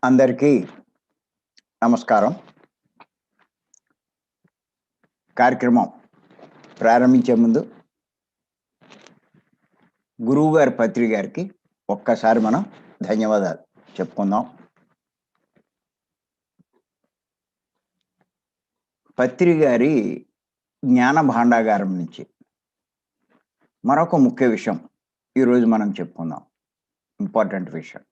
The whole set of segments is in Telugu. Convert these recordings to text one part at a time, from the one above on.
అందరికీ నమస్కారం. కార్యక్రమం ప్రారంభించే ముందు గురువు గారి పత్రి గారికి ఒక్కసారి మనం ధన్యవాదాలు చెప్పుకుందాం. పత్రి గారి జ్ఞాన భాండాగారం నుంచి మరొక ముఖ్య విషయం ఈరోజు మనం చెప్పుకుందాం. ఇంపార్టెంట్ విషయం.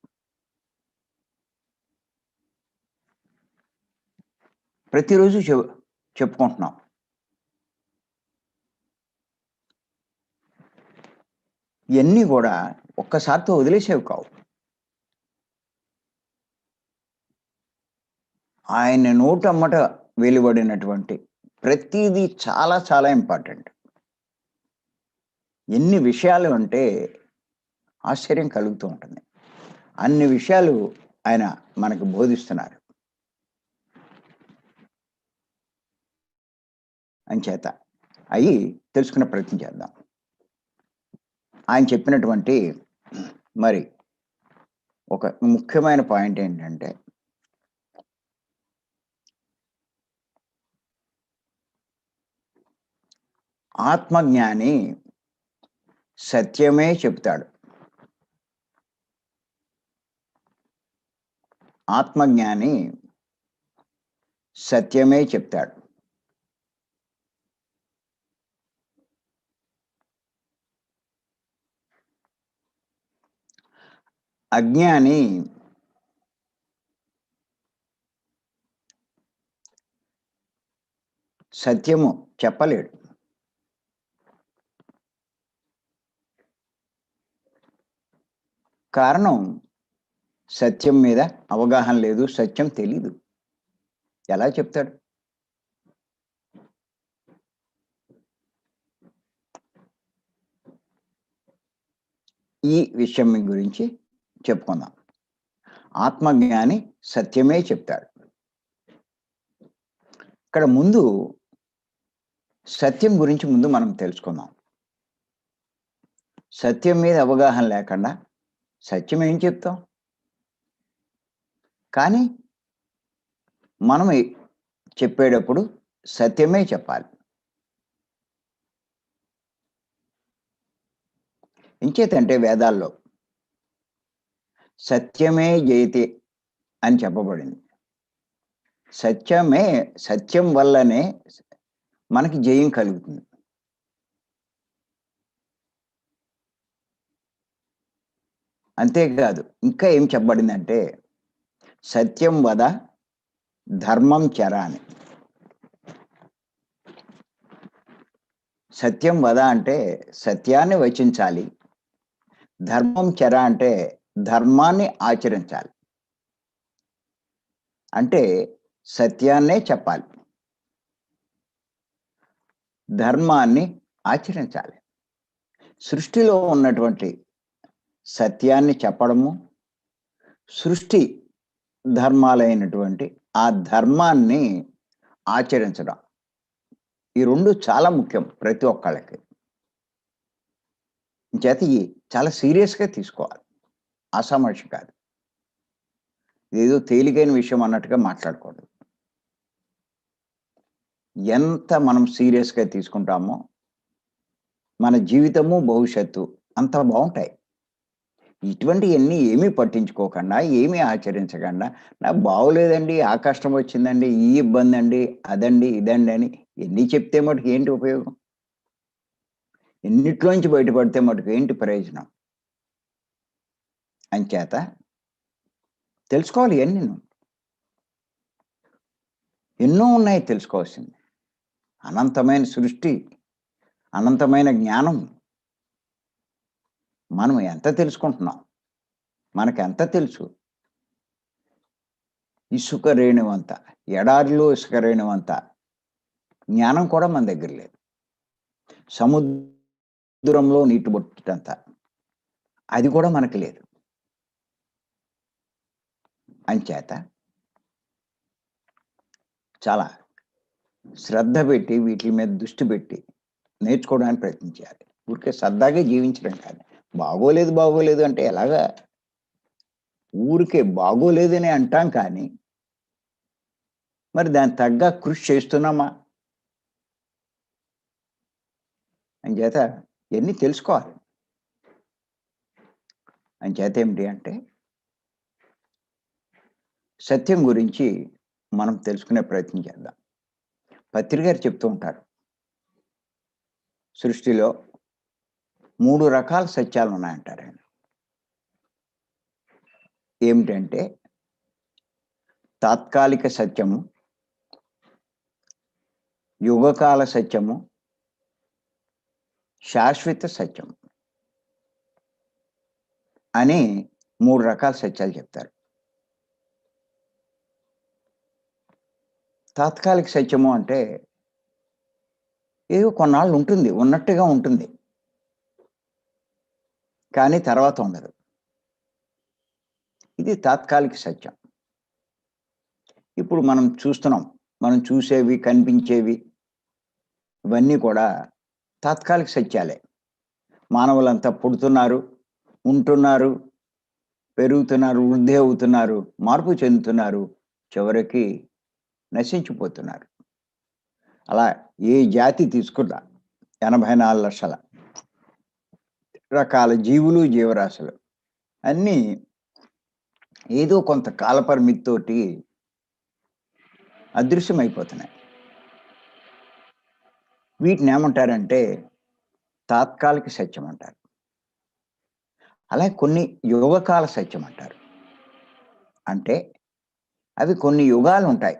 ప్రతిరోజు చెప్పుకుంటున్నాం. ఇవన్నీ కూడా ఒక్కసారితో వదిలేసేవి కావు. ఆయన నోటమ్మట వెలువడినటువంటి ప్రతిదీ చాలా చాలా ఇంపార్టెంట్. ఎన్ని విషయాలు అంటే ఆశ్చర్యం కలుగుతూ ఉంటుంది. అన్ని విషయాలు ఆయన మనకు బోధిస్తున్నారు. అంచేత అవి తెలుసుకునే ప్రయత్నం చేద్దాం. ఆయన చెప్పినటువంటి మరి ఒక ముఖ్యమైన పాయింట్ ఏంటంటే, ఆత్మజ్ఞాని సత్యమే చెప్తాడు. ఆత్మజ్ఞాని సత్యమే చెప్తాడు. అజ్ఞాని సత్యము చెప్పలేడు. కారణం సత్యం మీద అవగాహన లేదు, సత్యం తెలీదు. ఎలా చెప్తాడు? ఈ విషయం గురించి చెప్పుకుందాం. ఆత్మజ్ఞాని సత్యమే చెప్తాడు. ఇక్కడ ముందు సత్యం గురించి ముందు మనం తెలుసుకుందాం. సత్యం మీద అవగాహన లేకుండా సత్యం ఏం చెప్తాం? కానీ మనం చెప్పేటప్పుడు సత్యమే చెప్పాలి. ఇంచేతంటే వేదాల్లో సత్యమే జయతే అని చెప్పబడింది. సత్యం వల్లనే మనకి జయం కలుగుతుంది. అంతేకాదు, ఇంకా ఏం చెప్పబడిందంటే సత్యం వద ధర్మం చర అని. సత్యం వద అంటే సత్యాన్ని వచించాలి, ధర్మం చర అంటే ధర్మాన్ని ఆచరించాలి. అంటే సత్యాన్నే చెప్పాలి, ధర్మాన్ని ఆచరించాలి. సృష్టిలో ఉన్నటువంటి సత్యాన్ని చెప్పడము, సృష్టి ధర్మాలైనటువంటి ఆ ధర్మాన్ని ఆచరించడం, ఈ రెండు చాలా ముఖ్యం ప్రతి ఒక్కళ్ళకి. చేత చాలా సీరియస్గా తీసుకోవాలి, ఆషామాషి కాదు. ఏదో తేలికైన విషయం అన్నట్టుగా మాట్లాడకూడదు. ఎంత మనం సీరియస్గా తీసుకుంటామో మన జీవితము భవిష్యత్తు అంత బాగుంటాయి. ఇటువంటివన్నీ ఏమీ పట్టించుకోకుండా, ఏమీ ఆచరించకుండా, నాకు బాగోలేదండి, ఆ కష్టం వచ్చిందండి, ఈ ఇబ్బంది అండి, అదండి, ఇదండి అని ఎన్ని చెప్తే మటుకు ఏంటి ఉపయోగం? ఎన్నిట్లోంచి బయటపడితే మటుకు ఏంటి ప్రయోజనం? అంచేత తెలుసుకోవాలి. ఇవన్నీ ఎన్నో ఉన్నాయి తెలుసుకోవాల్సింది. అనంతమైన సృష్టి, అనంతమైన జ్ఞానం. మనం ఎంత తెలుసుకుంటున్నాం? మనకు ఎంత తెలుసు? ఇసుక రేణువంత, ఎడారిలో ఇసుక రేణువంత జ్ఞానం కూడా మన దగ్గర లేదు. సముద్రంలో నీటి బొట్టంత అది కూడా మనకి లేదు. అంచేత చాలా శ్రద్ధ పెట్టి వీటి మీద దృష్టి పెట్టి నేర్చుకోవడానికి ప్రయత్నించాలి. ఊరికే సరదాగా జీవించడం కాదు. బాగోలేదు అంటే ఎలాగా? ఊరికే బాగోలేదని అంటాం కానీ, మరి దానికి తగ్గ కృషి చేస్తున్నామా? అంచేత ఇయన్నీ తెలుసుకోవాలి. అంచేత ఏమిటి అంటే, సత్యం గురించి మనం తెలుసుకునే ప్రయత్నం చేద్దాం. పత్రి గారు చెప్తూ ఉంటారు. సృష్టిలో 3 రకాల సత్యాలున్నాయంటారాయన. ఏమిటంటే, తాత్కాలిక సత్యము, యుగకాల సత్యము, శాశ్వత సత్యం అని 3 రకాల సత్యాలు చెప్తారు. తాత్కాలిక సత్యము అంటే ఏదో కొన్నాళ్ళు ఉంటుంది. ఉన్నట్టుగా ఉంటుంది. కానీ తర్వాత ఉండదు. ఇది తాత్కాలిక సత్యం. ఇప్పుడు మనం చూస్తున్నాం. మనం చూసేవి, కనిపించేవి ఇవన్నీ కూడా తాత్కాలిక సత్యాలే. మానవులంతా పుడుతున్నారు, ఉంటున్నారు, పెరుగుతున్నారు, వృద్ధి అవుతున్నారు, మార్పు చెందుతున్నారు, చివరికి నశించిపోతున్నారు. అలా ఏ జాతి తీసుకున్నా 84 లక్షల రకాల జీవులు, జీవరాశులు అన్నీ ఏదో కొంత కాలపరిమితితోటి అదృశ్యమైపోతున్నాయి. వీటినేమంటారంటే తాత్కాలిక సత్యం అంటారు. అలాగే కొన్ని యుగకాల సత్యం అంటారు. అంటే అవి కొన్ని యుగాలుంటాయి.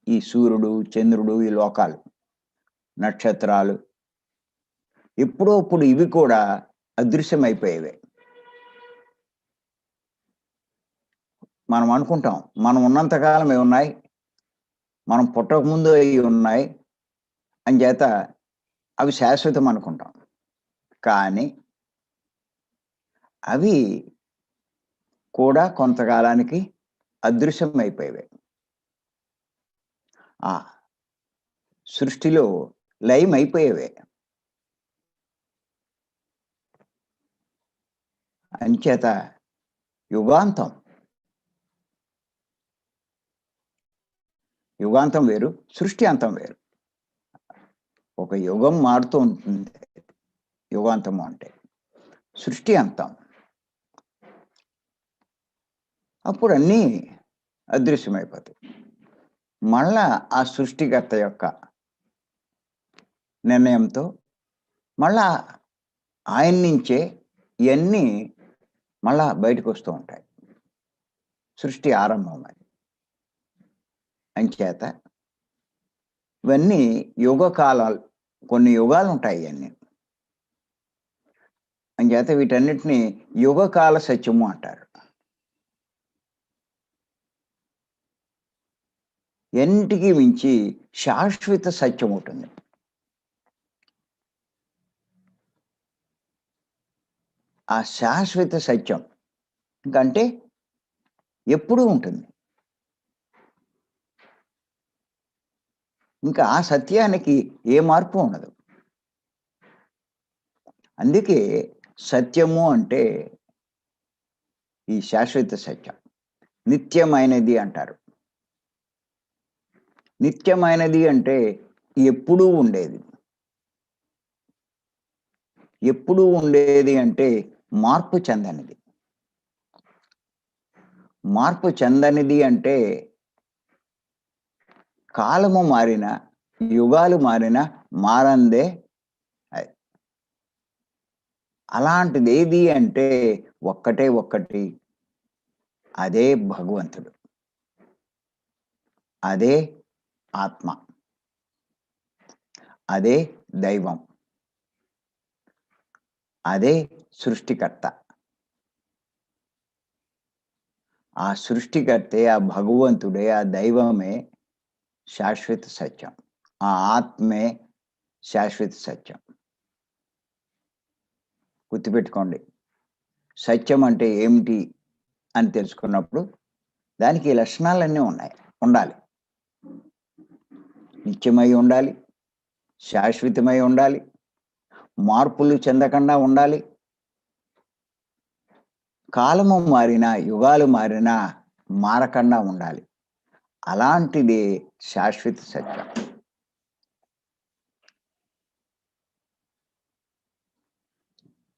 ఈ సూర్యుడు, చంద్రుడు, ఈ లోకాలు, నక్షత్రాలు ఎప్పుడో అప్పుడు ఇవి కూడా అదృశ్యమైపోయేవే. మనం అనుకుంటాం, మనం ఉన్నంత కాలం ఇవి ఉన్నాయి. మనం పుట్టకముందు అయి ఉన్నాయి. అంచేత అవి శాశ్వతం అనుకుంటాం. కానీ అవి కూడా కొంతకాలానికి అదృశ్యమైపోయేవే. ఆ! సృష్టిలో లయమైపోయేవే. అంచేత యుగాంతం. యుగాంతం వేరు, సృష్టి అంతం వేరు. ఒక యుగం మారుతూ ఉంటుంది. యుగాంతము అంటే. సృష్టి అంతం. అప్పుడు అన్నీ అదృశ్యమైపోతాయి. మళ్ళా ఆ సృష్టికర్త యొక్క నిర్ణయంతో మళ్ళా ఆయన నుంచే ఇయన్నీ మళ్ళా బయటకొస్తూ ఉంటాయి. సృష్టి ఆరంభం అది. అంచేత ఇవన్నీ యుగకాలాలు. కొన్ని యుగాలుంటాయి ఇయన్నీ. అంచేత వీటన్నిటిని యుగకాల సత్యము అంటారు. ఎన్నిటికి మించి శాశ్వత సత్యం ఉంటుంది. ఆ శాశ్వత సత్యం ఇంకంటే ఎప్పుడూ ఉంటుంది. ఇంకా ఆ సత్యానికి ఏ మార్పు ఉండదు. అందుకే సత్యము అంటే ఈ శాశ్వత సత్యం. నిత్యమైనది అంటారు. నిత్యమైనది అంటే ఎప్పుడూ ఉండేది. ఎప్పుడూ ఉండేది అంటే మార్పు చెందనిది. మార్పు చెందనిది అంటే కాలము మారినా, యుగాలు మారినా మారందే అది. అలాంటిదేది అంటే ఒక్కటే ఒక్కటి. అదే భగవంతుడు. అదే ఆత్మ. అదే దైవం. అదే సృష్టికర్త. ఆ సృష్టికర్తే, ఆ భగవంతుడే, ఆ దైవమే శాశ్వత సత్యం. ఆ ఆత్మే శాశ్వత సత్యం. గుర్తుపెట్టుకోండి. సత్యం అంటే ఏమిటి అని తెలుసుకున్నప్పుడు దానికి ఈ లక్షణాలన్నీ ఉండాలి. నిత్యమై ఉండాలి. శాశ్వతమై ఉండాలి. మార్పులు చెందకుండా ఉండాలి. కాలము మారినా, యుగాలు మారినా మారకుండా ఉండాలి. అలాంటిది శాశ్వత సత్యం.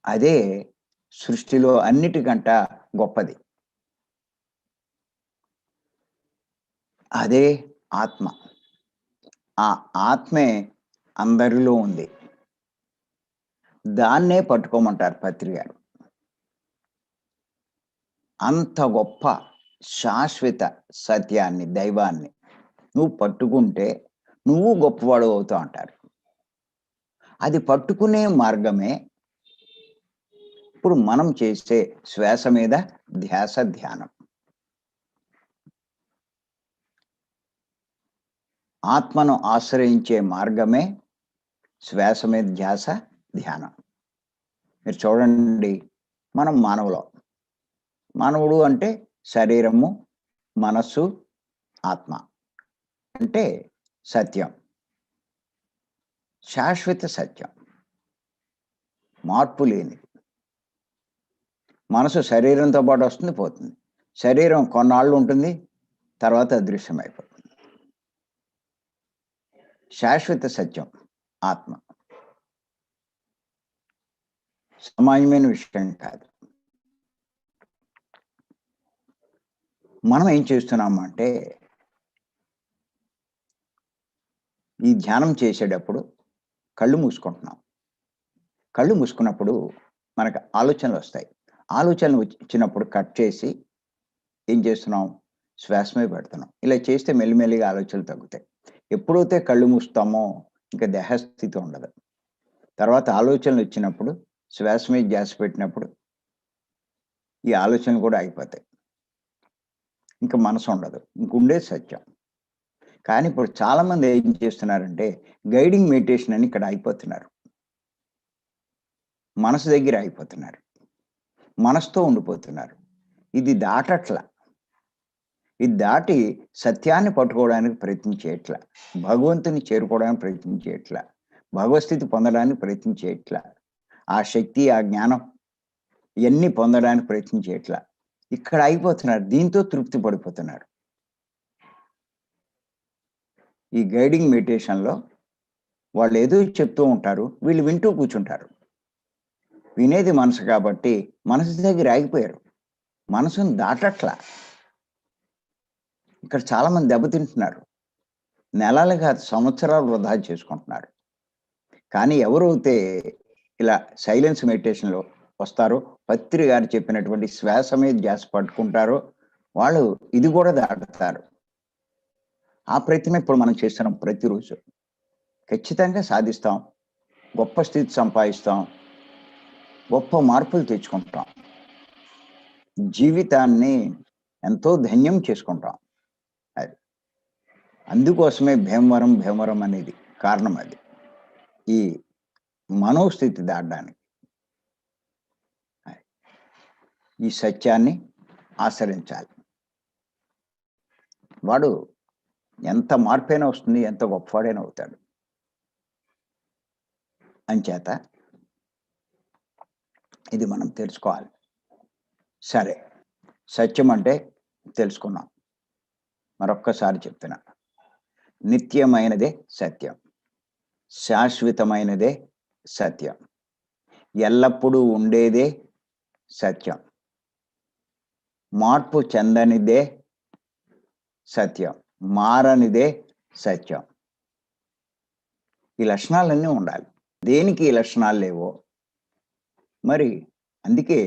అదే సృష్టిలో అన్నిటికంట గొప్పది. అదే ఆత్మ. ఆ ఆత్మే అందరిలో ఉంది. దాన్నే పట్టుకోమంటారు పత్రి గారు. అంత గొప్ప శాశ్వత సత్యాన్ని, దైవాన్ని నువ్వు పట్టుకుంటే నువ్వు గొప్పవాడు అవుతావు అంటారు. అది పట్టుకునే మార్గమే ఇప్పుడు మనం చేసే శ్వాస మీద ధ్యాస, ధ్యానం. ఆత్మను ఆశ్రయించే మార్గమే శ్వాస మీద ధ్యాస, ధ్యానం. మీరు చూడండి, మనం మానవుడు అంటే శరీరము, మనస్సు, ఆత్మ అంటే సత్యం, శాశ్వత సత్యం, మార్పు లేనిది. మనసు శరీరంతో పాటు వస్తుంది, పోతుంది. శరీరం కొన్నాళ్ళు ఉంటుంది, తర్వాత అదృశ్యమైపోతుంది. శాశ్వత సత్యం ఆత్మ. సామాన్యమైన విషయం కాదు. మనం ఏం చేస్తున్నామంటే ఈ ధ్యానం చేసేటప్పుడు కళ్ళు మూసుకుంటున్నాం. కళ్ళు మూసుకున్నప్పుడు మనకు ఆలోచనలు వస్తాయి. ఆలోచనలు వచ్చినప్పుడు కట్ చేసి ఏం చేస్తున్నాం? శ్వాస మీద పెడుతున్నాం. ఇలా చేస్తే మెల్లిమెల్లిగా ఆలోచనలు తగ్గుతాయి. ఎప్పుడైతే కళ్ళు మూస్తామో ఇంకా దేహస్థితి ఉండదు. తర్వాత ఆలోచనలు వచ్చినప్పుడు శ్వాస మీద ధ్యాస పెట్టినప్పుడు ఈ ఆలోచనలు కూడా ఆగిపోతాయి. ఇంకా మనసు ఉండదు. ఇంకుండేది సత్యం. కానీ ఇప్పుడు చాలామంది ఏం చేస్తున్నారంటే గైడింగ్ మెడిటేషన్ అని ఇక్కడ అయిపోతున్నారు. మనసు దగ్గర అయిపోతున్నారు. మనసుతో ఉండిపోతున్నారు. ఇది దాటట్లా. ఇది దాటి సత్యాన్ని పట్టుకోవడానికి ప్రయత్నం చేయట్లా. భగవంతుని చేరుకోవడానికి ప్రయత్నం చేయట్లా. భగవస్థితి పొందడానికి ప్రయత్నం చేయట్లా. ఆ శక్తి, ఆ జ్ఞానం ఇవన్నీ పొందడానికి ప్రయత్నం చేయట్లా. ఇక్కడ అయిపోతున్నారు. దీంతో తృప్తి పడిపోతున్నారు. ఈ గైడింగ్ మెడిటేషన్‌లో వాళ్ళు ఏదో చెప్తూ ఉంటారు. వీళ్ళు వింటూ కూర్చుంటారు. వినేది మనసు కాబట్టి మనసు దగ్గర ఆగిపోయారు. మనసుని దాటట్లా. ఇక్కడ చాలామంది దెబ్బతింటున్నారు. నెలలు కాదు, సంవత్సరాలు వృధా చేసుకుంటున్నారు. కానీ ఎవరైతే ఇలా సైలెన్స్ మెడిటేషన్‌లో వస్తారో, పత్రి గారు చెప్పినటువంటి శ్వాస మీద ధ్యాస పట్టుకుంటారో, వాళ్ళు ఇది కూడా దాటుతారు. ఆ ప్రయత్నమే ఇప్పుడు మనం చేస్తున్నాం ప్రతిరోజు. ఖచ్చితంగా సాధిస్తాం. గొప్ప స్థితి సంపాదిస్తాం. గొప్ప మార్పులు తెచ్చుకుంటాం. జీవితాన్ని ఎంతో ధన్యం చేసుకుంటాం. అది. అందుకోసమే భీమవరం, భీమవరం అనేది కారణం అది. ఈ మనోస్థితి దాటడానికి. ఈ సత్యాన్ని ఆచరించాలి. వాడు ఎంత మార్పైనా వస్తుంది, ఎంత గొప్పవాడైనా అవుతాడు. అంచేత ఇది మనం తెలుసుకోవాలి. సరే, సత్యం అంటే తెలుసుకున్నాం. మరొక్కసారి చెప్తున్నా. నిత్యమైనదే సత్యం. శాశ్వతమైనదే సత్యం. ఎల్లప్పుడూ ఉండేదే సత్యం. మార్పు చెందనిదే సత్యం. మారనిదే సత్యం. ఈ లక్షణాలన్నీ ఉండాలి. దేనికి ఈ లక్షణాలు లేవో మరి అందుకే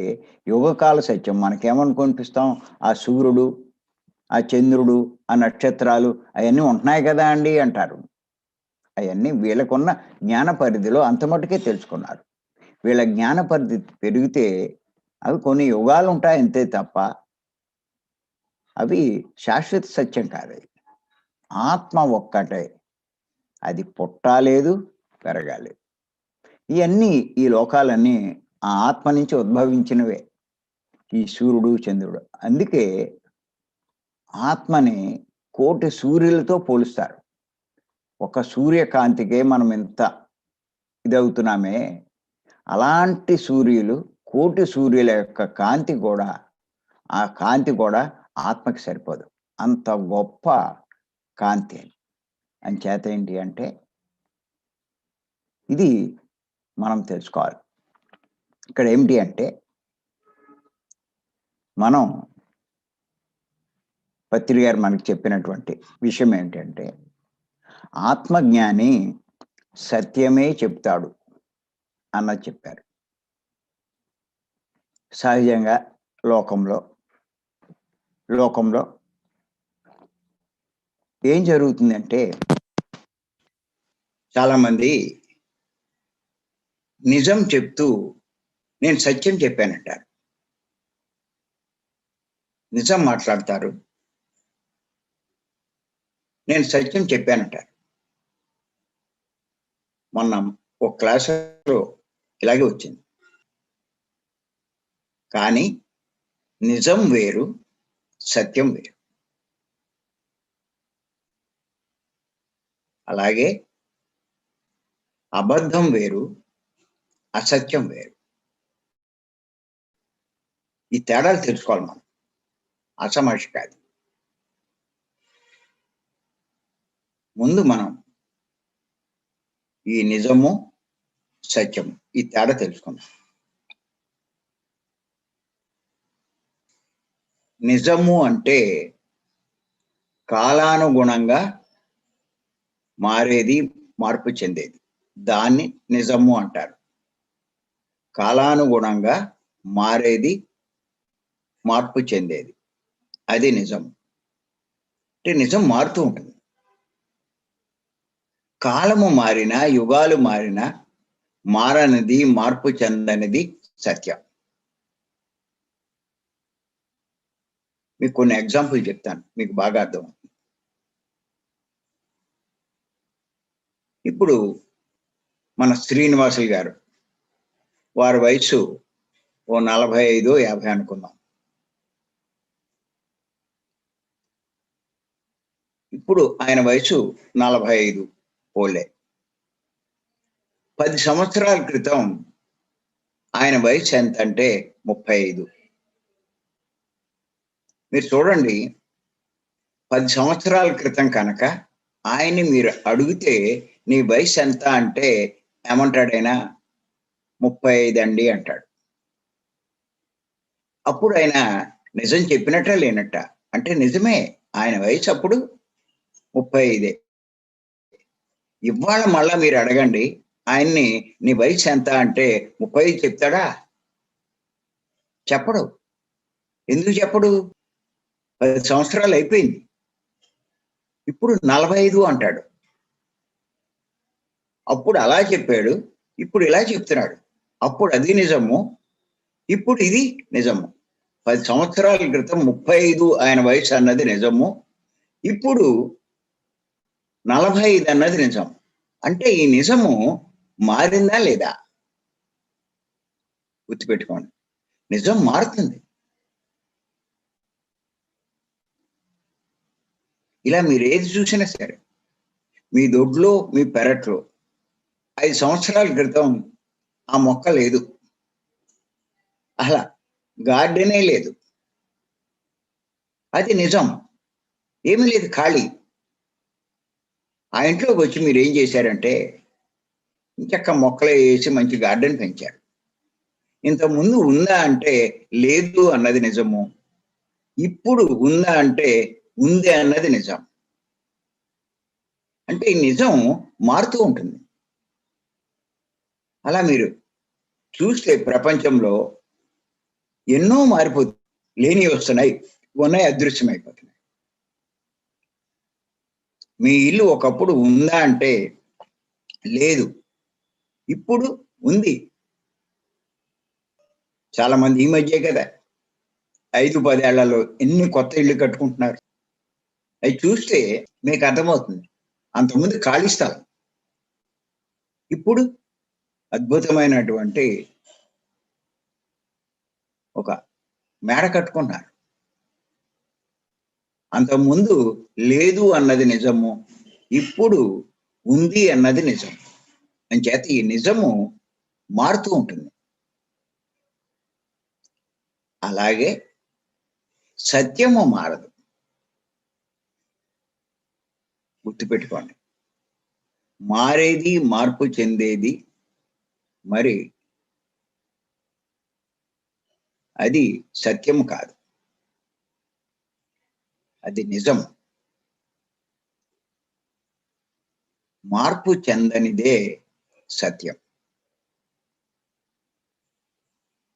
యోగకాల సత్యం మనకేమనుకనిపిస్తాం? ఆ సూర్యుడు, ఆ చంద్రుడు, ఆ నక్షత్రాలు అవన్నీ ఉంటున్నాయి కదా అండి అంటారు. అవన్నీ వీళ్ళకున్న జ్ఞాన పరిధిలో అంత మటుకే తెలుసుకున్నారు. వీళ్ళ జ్ఞాన పరిధి పెరిగితే అవి కొన్ని యుగాలు ఉంటాయి అంతే తప్ప అవి శాశ్వత సత్యం కాదు. ఆత్మ ఒక్కటే. అది పుట్టలేదు, పెరగాలేదు. ఇవన్నీ ఈ లోకాలన్నీ ఆ ఆత్మ నుంచి ఉద్భవించినవే. ఈ సూర్యుడు, చంద్రుడు. అందుకే ఆత్మని కోటి సూర్యులతో పోలుస్తారు. ఒక సూర్యకాంతికే మనం ఎంత ఇదవుతున్నామే, అలాంటి సూర్యులు కోటి సూర్యుల యొక్క కాంతి కూడా, ఆ కాంతి కూడా ఆత్మకి సరిపోదు. అంత గొప్ప కాంతి. అంచేత ఏంటి అంటే, ఇది మనం తెలుసుకోవాలి. ఇక్కడ ఏమిటి అంటే, మనం పత్రి గారు మనకు చెప్పినటువంటి విషయం ఏంటంటే, ఆత్మజ్ఞాని సత్యమే చెప్తాడు అన్నది చెప్పారు. సహజంగా లోకంలో ఏం జరుగుతుందంటే, చాలామంది నిజం చెప్తూ నేను సత్యం చెప్పానంటారు. నిజం మాట్లాడతారు, నేను సత్యం చెప్పానంటారు. మొన్న ఒక క్లాసులో ఇలాగే వచ్చింది. కానీ నిజం వేరు, సత్యం వేరు. అలాగే అబద్ధం వేరు, అసత్యం వేరు. ఈ తేడాలు తెలుసుకోవాలి మనం. అసమాషి కాదు. ముందు మనం ఈ నిజము, సత్యము ఈ తేడా తెలుసుకుందాం. నిజము అంటే కాలానుగుణంగా మారేది, మార్పు చెందేది. దాన్ని నిజము అంటారు. కాలానుగుణంగా మారేది, మార్పు చెందేది, అది నిజం. అంటే నిజం మారుతూ ఉంటుంది. కాలము మారినా, యుగాలు మారినా మారనిది, మార్పు చెందనిది సత్యం. మీకు కొన్ని ఎగ్జాంపుల్ చెప్తాను, మీకు బాగా అర్థం. ఇప్పుడు మన శ్రీనివాసులు గారు, వారి వయసు ఓ 45, 50 అనుకుందాం. ఇప్పుడు ఆయన వయసు 45 పోలే. 10 సంవత్సరాల క్రితం ఆయన వయసు ఎంత అంటే 35. మీరు చూడండి, 10 సంవత్సరాల క్రితం కనుక ఆయన్ని మీరు అడిగితే నీ వయసు ఎంత అంటే ఏమంటాడైనా 35 అండి అంటాడు. అప్పుడు ఆయన నిజం చెప్పినట్ట లేనట్ట అంటే నిజమే, ఆయన వయసు అప్పుడు 35. ఇవాళ మళ్ళా మీరు అడగండి ఆయన్ని, నీ వయసు ఎంత అంటే 35 చెప్తాడా? చెప్పడు. ఎందుకు చెప్పడు? 10 సంవత్సరాలు అయిపోయింది. ఇప్పుడు 45 అంటాడు. అప్పుడు అలా చెప్పాడు, ఇప్పుడు ఇలా చెప్తున్నాడు. అప్పుడు అది నిజము, ఇప్పుడు ఇది నిజము. 10 సంవత్సరాల క్రితం 35 ఆయన వయసు అన్నది నిజము, ఇప్పుడు 45 అన్నది నిజం. అంటే ఈ నిజము మారిందా లేదా? గుర్తుపెట్టుకోండి, నిజం మారుతుంది. ఇలా మీరు ఏది చూసినా సరే, మీ దొడ్లో, మీ పెరట్లో 5 సంవత్సరాల క్రితం ఆ మొక్క లేదు, అలా గార్డెనే లేదు, అది నిజం. ఏమీ లేదు, ఖాళీ. ఆ ఇంట్లోకి వచ్చి మీరు ఏం చేశారంటే ఇంచక్క మొక్కలు వేసి మంచి గార్డెన్ పెంచారు. ఇంతకుముందు ఉందా అంటే లేదు అన్నది నిజము, ఇప్పుడు ఉందా అంటే ఉంది అన్నది నిజం. అంటే ఈ నిజం మారుతూ ఉంటుంది. అలా మీరు చూస్తే ప్రపంచంలో ఎన్నో మారిపోతుంది. లేని వస్తున్నాయి, ఉన్నాయి అదృశ్యమైపోతున్నాయి. మీ ఇల్లు ఒకప్పుడు ఉందా అంటే లేదు, ఇప్పుడు ఉంది. చాలా మంది ఈ మధ్యే కదా 5-10 ఏళ్లలో ఎన్ని కొత్త ఇళ్ళు కట్టుకుంటున్నారు. అవి చూస్తే మీకు అర్థమవుతుంది. అంతకుముందు ఖాళీ స్థలం, ఇప్పుడు అద్భుతమైనటువంటి ఒక మేడ కట్టుకున్నారు. అంతకుముందు లేదు అన్నది నిజము, ఇప్పుడు ఉంది అన్నది నిజం. అంచేత ఈ నిజము మారుతూ ఉంటుంది. అలాగే సత్యము మారదు. గుర్తుపెట్టుకోండి. మారేది, మార్పు చెందేది మరి అది సత్యము కాదు, అది నిజం. మార్పు చెందనిదే సత్యం.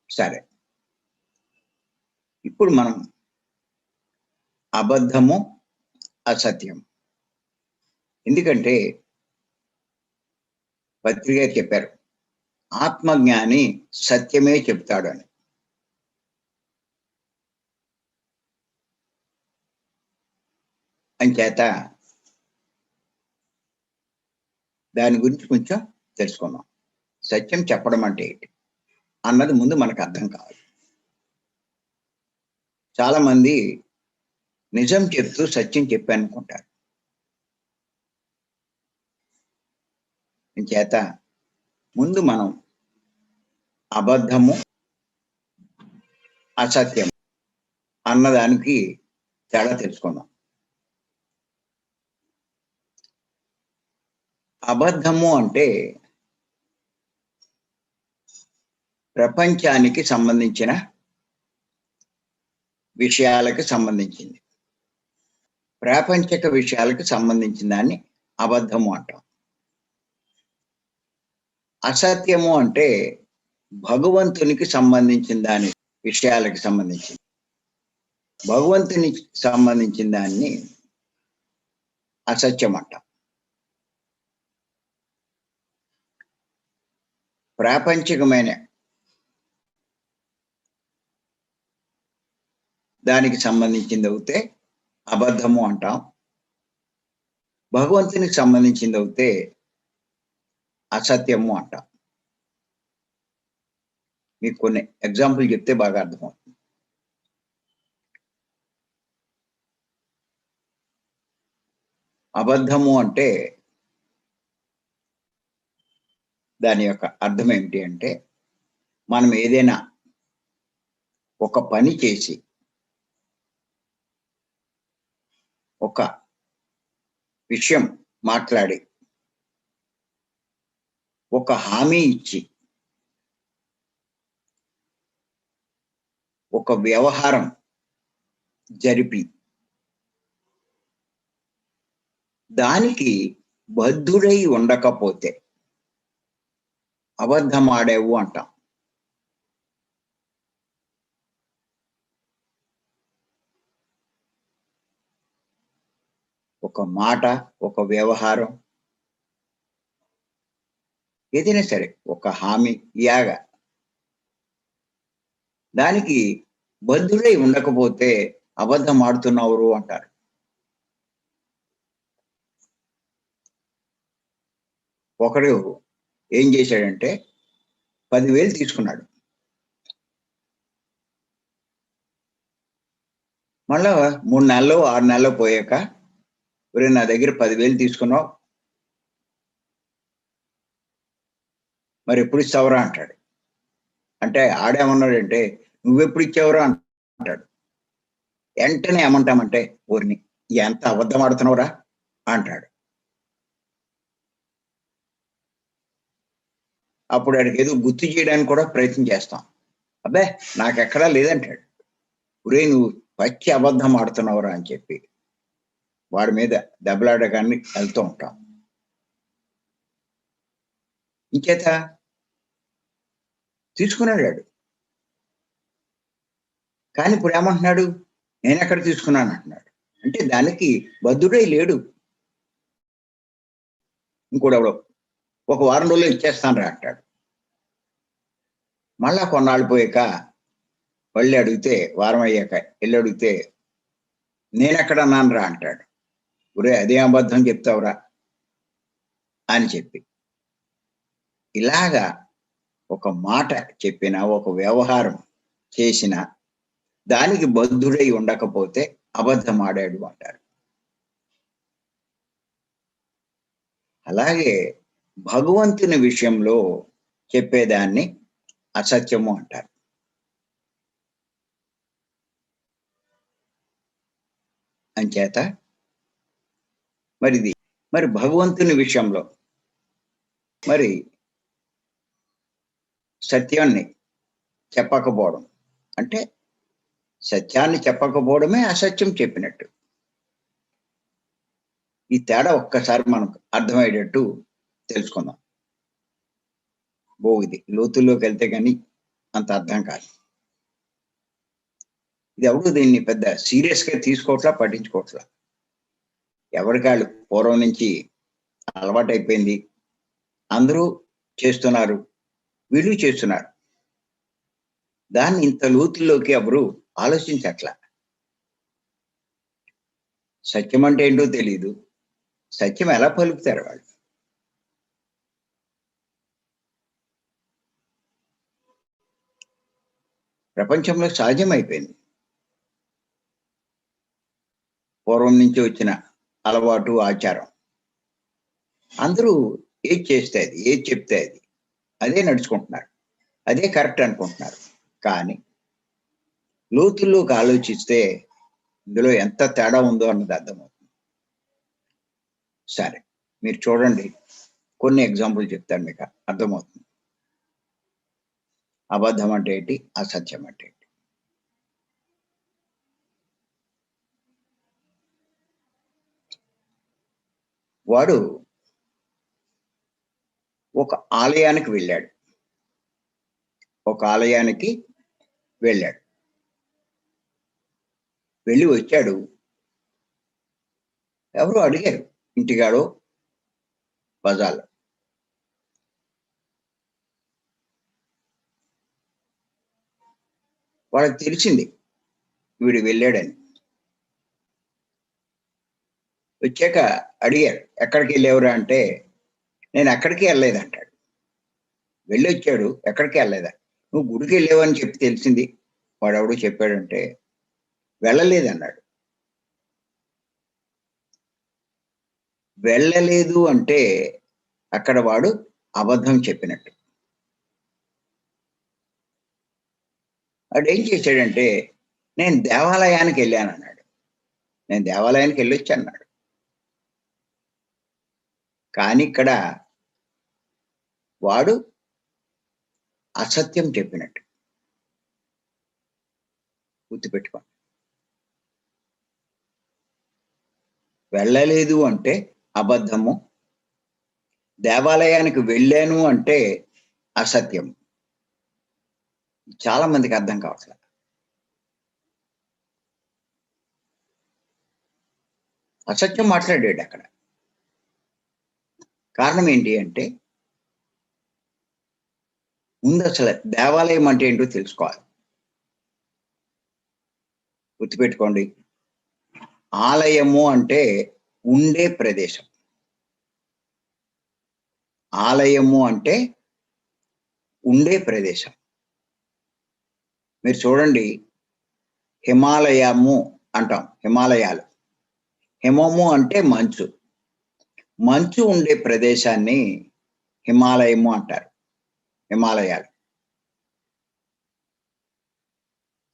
సరే, ఇప్పుడు మనం అబద్ధము, అసత్యం. ఎందుకంటే పత్రిక చెప్పారు, ఆత్మజ్ఞాని సత్యమే చెప్తాడు అని. అంచేత దాని గురించి కొంచెం తెలుసుకుందాం. సత్యం చెప్పడం అంటే ఏంటి అన్నది ముందు మనకు అర్థం కావాలి. చాలా మంది నిజం చెప్తూ సత్యం చెప్పానుకుంటారు. అంచేత ముందు మనం అబద్ధము, అసత్యం అన్నదానికి తేడా తెలుసుకుందాం. అబద్ధము అంటే ప్రపంచానికి సంబంధించిన విషయాలకు సంబంధించింది. ప్రాపంచిక విషయాలకు సంబంధించిన దాన్ని అబద్ధము అంటాం. అసత్యము అంటే భగవంతునికి సంబంధించిన దాని విషయాలకు సంబంధించింది. భగవంతునికి సంబంధించిన దాన్ని అసత్యం అంటాం. ప్రాపంచికమైన దానికి సంబంధించింది అవుతే అబద్ధము అంటాం. భగవంతునికి సంబంధించింది అవుతే అసత్యము అంటాం. మీకు కొన్ని ఎగ్జాంపుల్ చెప్తే బాగా అర్థమవుతుంది. అబద్ధము అంటే దాని యొక్క అర్థం ఏమిటి అంటే, మనం ఏదైనా ఒక పని చేసి ఒక విషయం మాట్లాడి ఒక హామీ ఇచ్చి ఒక వ్యవహారం జరిపి దానికి బద్ధుడై ఉండకపోతే అబద్ధమాడావు అంటాం. ఒక మాట, ఒక వ్యవహారం ఏదైనా సరే, ఒక హామీ యాగ దానికి బద్ధుడై ఉండకపోతే అబద్ధం ఆడుతున్నవారు అంటారు. ఒకడు ఏం చేశాడంటే 10,000 తీసుకున్నాడు. మళ్ళా 3 నెలలు 6 నెలలు పోయాక, ఒరేయ్ నా దగ్గర 10,000 తీసుకున్నావు, మరి ఎప్పుడు ఇస్తావురా అంటాడు. అంటే ఆడేమన్నాడంటే నువ్వెప్పుడు ఇచ్చావురా అంటాడు. వెంటనే ఏమంటామంటే ఊరిని ఎంత అబద్ధం ఆడుతున్నావురా అంటాడు. అప్పుడు వాడికి ఏదో గుర్తు చేయడానికి కూడా ప్రయత్నం చేస్తాం. అబ్బే నాకెక్కడా లేదంటాడు. ఒరే నువ్వు పచ్చి అబద్ధం ఆడుతున్నావురా అని చెప్పి వాడి మీద దెబ్బలాడగాన్ని వెళ్తూ ఉంటాం. ఇంకేత తీసుకున్నాడు వాడు. కానీ ఇప్పుడు ఏమంటున్నాడు, నేనెక్కడ తీసుకున్నాను అంటున్నాడు. అంటే దానికి బద్ధుడై లేడు. ఇంకోడెవడో ఒక వారం రోజుల్లో ఇచ్చేస్తాను రా అంటాడు. మళ్ళా కొన్నాళ్ళు పోయాక మళ్ళీ అడిగితే, వారం అయ్యాక వెళ్ళి అడిగితే నేనెక్కడ అన్నాను రా అంటాడు. ఒరే అదే అబద్ధం చెప్తావురా అని చెప్పి ఇలాగా ఒక మాట చెప్పిన, ఒక వ్యవహారం చేసిన దానికి బద్ధుడై ఉండకపోతే అబద్ధం ఆడాడు అంటారు. అలాగే భగవంతుని విషయంలో చెప్పేదాన్ని అసత్యము అంటారు. అంచేత మరిది మరి భగవంతుని విషయంలో మరి సత్యాన్ని చెప్పకపోవడం అంటే సత్యాన్ని చెప్పకపోవడమే అసత్యం చెప్పినట్టు. ఈ తేడా ఒక్కసారి మనకు అర్థమయ్యేటట్టు తెలుసుకుందాం. ఇది లోతుల్లోకి వెళ్తే కానీ అంత అర్థం కాదు. ఇది ఎవరు దీన్ని పెద్ద సీరియస్గా తీసుకోవట్లా, పట్టించుకోవట్లా. ఎవరికాళ్ళు పూర్వం నుంచి అలవాటైపోయింది, అందరూ చేస్తున్నారు, వీళ్ళు చేస్తున్నారు. దాన్ని ఇంత లోతుల్లోకి ఎవరు ఆలోచించట్లా. సత్యం అంటే ఏంటో తెలీదు, సత్యం ఎలా పలుకుతారు వాళ్ళు? ప్రపంచంలో సహజమైపోయింది. పూర్వం నుంచి వచ్చిన అలవాటు, ఆచారం. అందరూ ఏది చేస్తే అది, ఏది చెప్తే అది, అదే నడుచుకుంటున్నారు, అదే కరెక్ట్ అనుకుంటున్నారు. కానీ లోతుల్లోకి ఆలోచిస్తే ఇందులో ఎంత తేడా ఉందో అన్నది అర్థమవుతుంది. సరే, మీరు చూడండి, కొన్ని ఎగ్జాంపుల్ చెప్తాను, మీకు అర్థమవుతుంది. అబద్ధం అంటే ఏంటి, అసత్యం అంటే ఏంటి. వాడు ఒక ఆలయానికి వెళ్ళాడు. వెళ్ళి వచ్చాడు. ఎవరు అడిగారు, ఇంటిగాడో బజార్లో. వాళ్ళకి తెలిసింది వీడు వెళ్ళాడని. వచ్చాక అడిగారు, ఎక్కడికి వెళ్ళేవరా అంటే, నేను ఎక్కడికి వెళ్ళలేదంటాడు. వెళ్ళొచ్చాడు, ఎక్కడికి వెళ్ళలేదా? నువ్వు గుడికి వెళ్ళావని చెప్పి తెలిసింది. వాడెవడో చెప్పాడంటే వెళ్ళలేదన్నాడు. వెళ్ళలేదు అంటే అక్కడ వాడు అబద్ధం చెప్పినట్టు. వాడు ఏం చేశాడంటే, నేను దేవాలయానికి వెళ్ళాను అన్నాడు. నేను దేవాలయానికి వెళ్ళొచ్చు అన్నాడు. కానీ ఇక్కడ వాడు అసత్యం చెప్పినట్టు. గుర్తుపెట్టుకో, వెళ్ళలేదు అంటే అబద్ధము, దేవాలయానికి వెళ్ళాను అంటే అసత్యం. చాలా మందికి అర్థం కావట్లేదు. అసత్యం మాట్లాడాడు అక్కడ. కారణం ఏంటి అంటే, ముందు అసలు దేవాలయం అంటే ఏంటో తెలుసుకోవాలి. గుర్తుపెట్టుకోండి, ఆలయము అంటే ఉండే ప్రదేశం. ఆలయము అంటే ఉండే ప్రదేశం. మీరు చూడండి, హిమాలయము అంటాం, హిమాలయాలు. హిమము అంటే మంచు. మంచు ఉండే ప్రదేశాన్ని హిమాలయము అంటారు, హిమాలయాలు.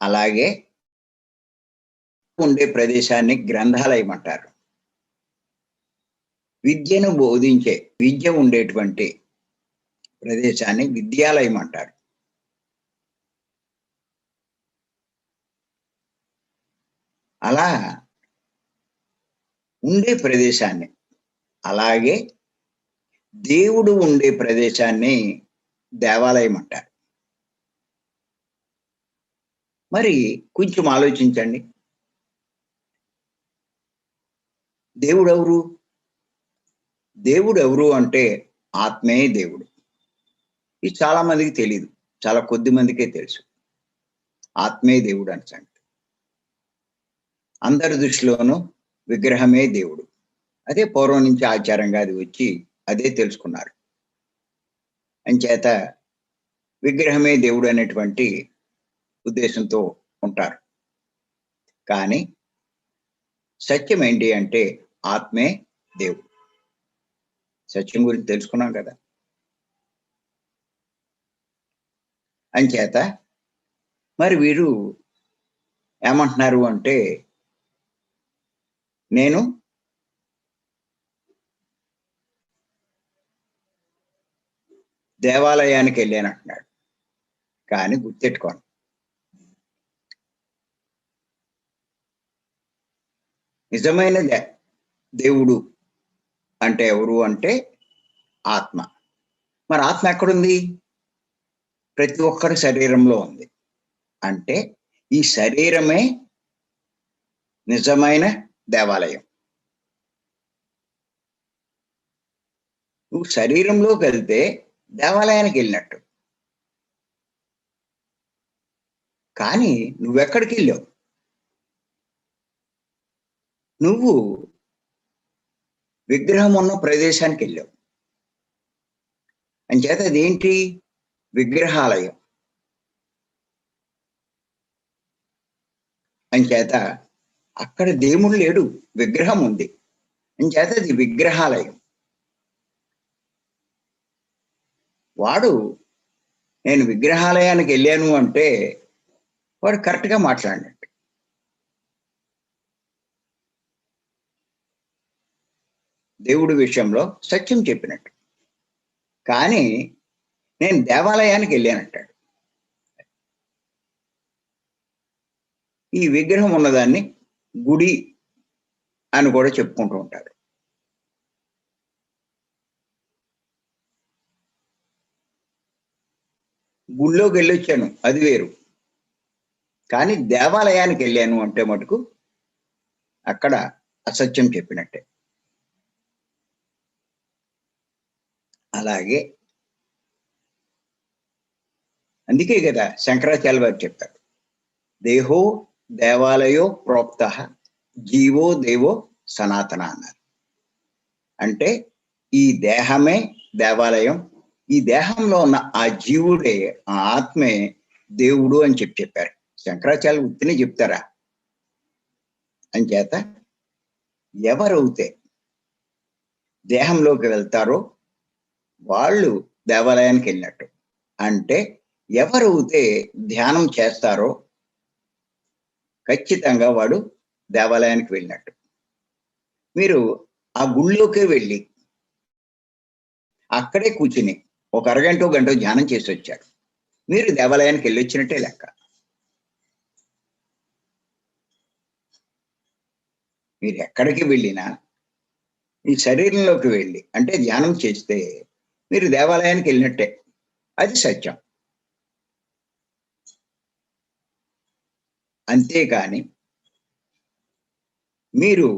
అలాగే ఉండే ప్రదేశాన్ని గ్రంథాలయం అంటారు. విద్యను బోధించే, విద్య ఉండేటువంటి ప్రదేశాన్ని విద్యాలయం అంటారు. అలా ఉండే ప్రదేశాన్ని, అలాగే దేవుడు ఉండే ప్రదేశాన్ని దేవాలయం అంటారు. మరి కొంచెం ఆలోచించండి, దేవుడెవరు? దేవుడెవరు అంటే ఆత్మే దేవుడు. ఇది చాలా మందికి తెలియదు, చాలా కొద్ది మందికే తెలుసు. ఆత్మే దేవుడు అని సంగతి. అందరి దృష్టిలోనూ విగ్రహమే దేవుడు. అదే పూర్వం నుంచి ఆచారంగా అది వచ్చి అదే తెలుసుకున్నారు. అంచేత విగ్రహమే దేవుడు అనేటువంటి ఉద్దేశంతో ఉంటారు. కానీ సత్యం ఏంటి అంటే ఆత్మే దేవుడు. సత్యం గురించి తెలుసుకున్నాం కదా. అంచేత మరి వీరు ఏమంటున్నారు అంటే, నేను దేవాలయానికి వెళ్ళాను అంటున్నాడు. కానీ గుర్తెట్టుకోండి, నిజమైన దేవుడు అంటే ఎవరు అంటే ఆత్మ. మరి ఆత్మ ఎక్కడుంది? ప్రతి ఒక్కరి శరీరంలో ఉంది. అంటే ఈ శరీరమే నిజమైన దేవాలయం. నువ్వు శరీరంలోకి వెళ్తే దేవాలయానికి వెళ్ళినట్టు. కానీ నువ్వెక్కడికి వెళ్ళావు? నువ్వు విగ్రహం ఉన్న ప్రదేశానికి వెళ్ళావు. అంచేత అదేంటి? విగ్రహాలయం. అంచేత అక్కడ దేవుడు లేడు, విగ్రహం ఉంది. అంచేత అది విగ్రహాలయం. వాడు నేను విగ్రహాలయానికి వెళ్ళాను అంటే వాడు కరెక్ట్గా మాట్లాడినట్టు. దేవుడి విషయంలో సత్యం చెప్పినట్టు. కానీ నేను దేవాలయానికి వెళ్ళానంటాడు. ఈ విగ్రహం ఉన్నదాన్ని గుడి అని కూడా చెప్పుకుంటూ ఉంటారు. గుళ్ళోకి వెళ్ళొచ్చాను, అది వేరు. కానీ దేవాలయానికి వెళ్ళాను అంటే మటుకు అక్కడ అసత్యం చెప్పినట్టే. అలాగే అందుకే కదా శంకరాచార్య వారు చెప్పారు, దేహో దేవాలయో ప్రోక్త జీవో దేవో సనాతన అన్నారు. అంటే ఈ దేహమే దేవాలయం, ఈ దేహంలో ఉన్న ఆ జీవుడే, ఆ ఆత్మే దేవుడు అని చెప్పారు. శంకరాచార్యులు ఉత్తినే చెప్తారా? అంచేత ఎవరైతే దేహంలోకి వెళ్తారో వాళ్ళు దేవాలయానికి వెళ్ళినట్టు. అంటే ఎవరైతే ధ్యానం చేస్తారో ఖచ్చితంగా వాడు దేవాలయానికి వెళ్ళినట్టు. మీరు ఆ గుళ్ళోకే వెళ్ళి అక్కడే కూర్చుని ఒక అరగంట గంట ధ్యానం చేసి వచ్చారు, మీరు దేవాలయానికి వెళ్ళి వచ్చినట్టే లెక్క. మీరు ఎక్కడికి వెళ్ళినా ఈ శరీరంలోకి వెళ్ళి అంటే ధ్యానం చేస్తే మీరు దేవాలయానికి వెళ్ళినట్టే. అది సత్యం. అంతేకాని మీరు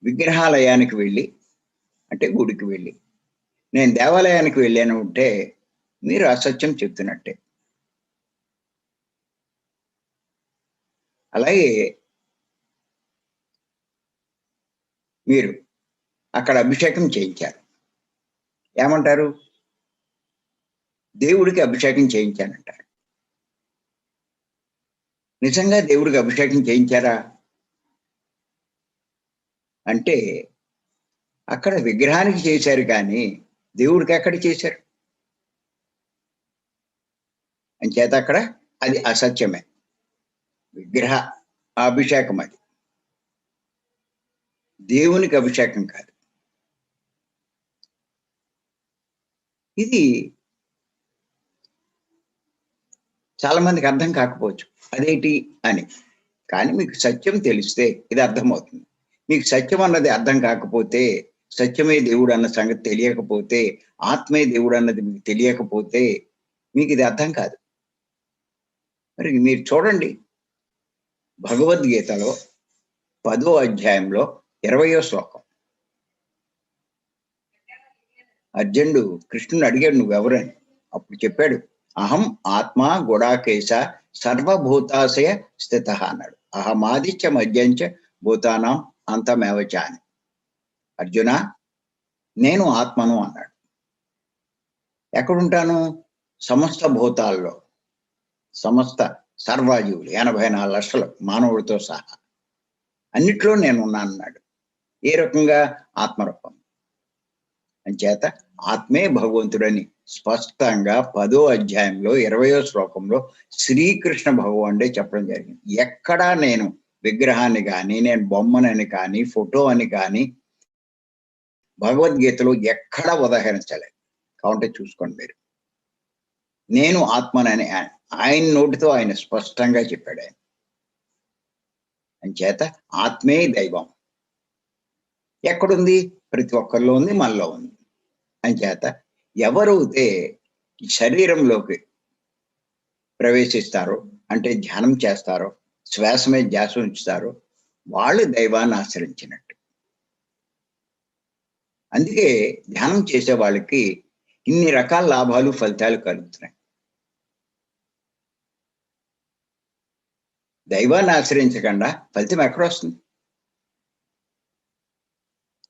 విగ్రహాలయానికి వెళ్ళి అంటే గుడికి వెళ్ళి నేను దేవాలయానికి వెళ్ళాను అంటే మీరు అసత్యం చెప్తున్నట్టే. అలాగే మీరు అక్కడ అభిషేకం చేయించారు, ఏమంటారు? దేవుడికి అభిషేకం చేయించానంటారు. నిజంగా దేవుడికి అభిషేకం చేయించారా అంటే అక్కడ విగ్రహానికి చేశారు, కానీ దేవుడికి ఎక్కడ చేశారు? అంచేత అక్కడ అది అసత్యమే, విగ్రహ అభిషేకం. అది దేవునికి అభిషేకం కాదు. ఇది చాలా మందికి అర్థం కాకపోవచ్చు, అదేంటి అని. కానీ మీకు సత్యం తెలిస్తే ఇది అర్థమవుతుంది. మీకు సత్యం అన్నది అర్థం కాకపోతే, సత్యమే దేవుడు అన్న సంగతి తెలియకపోతే, ఆత్మే దేవుడు అన్నది మీకు తెలియకపోతే మీకు ఇది అర్థం కాదు. మరి మీరు చూడండి, భగవద్గీతలో 10వ అధ్యాయంలో 20వ శ్లోకం. అర్జునుడు కృష్ణుని అడిగాడు, నువ్వెవరని. అప్పుడు చెప్పాడు, అహం ఆత్మ గుడాకేశ సర్వభూతాశయ స్థిత అన్నాడు. అహమాదిత్య మధ్యంచ భూతానాం అంతమేవచ అని. అర్జున, నేను ఆత్మను అన్నాడు. ఎక్కడుంటాను? సమస్త భూతాల్లో, సమస్త సర్వజీవులు 84 లక్షలు మానవుడితో సహా అన్నిట్లో నేను ఉన్నాను అన్నాడు. ఏ రకంగా? ఆత్మరూపం. అంచేత ఆత్మే భగవంతుడని స్పష్టంగా 10వ అధ్యాయంలో 20వ శ్లోకంలో శ్రీకృష్ణ భగవానుడే చెప్పడం జరిగింది. ఎక్కడా నేను విగ్రహాన్ని కానీ, నేను బొమ్మనని కానీ, ఫోటో అని కానీ భగవద్గీతలో ఎక్కడా ఉదాహరించలేదు. కావుంటే చూసుకోండి మీరు. నేను ఆత్మనని ఆయన నోటితో ఆయన స్పష్టంగా చెప్పాడు ఆయన. అంచేత ఆత్మే దైవం. ఎక్కడుంది? ప్రతి ఒక్కరిలో ఉంది, మనలో ఉంది. అంచేత ఎవరైతే ఈ శరీరంలోకి ప్రవేశిస్తారో, అంటే ధ్యానం చేస్తారో, శ్వాస మీద ధ్యాస ఉంచుతారో, వాళ్ళు దైవాన్ని ఆశ్రయించినట్టు. అందుకే ధ్యానం చేసే వాళ్ళకి ఇన్ని రకాల లాభాలు, ఫలితాలు కలుగుతున్నాయి. దైవాన్ని ఆశ్రయించకుండా ఫలితం ఎక్కడొస్తుంది?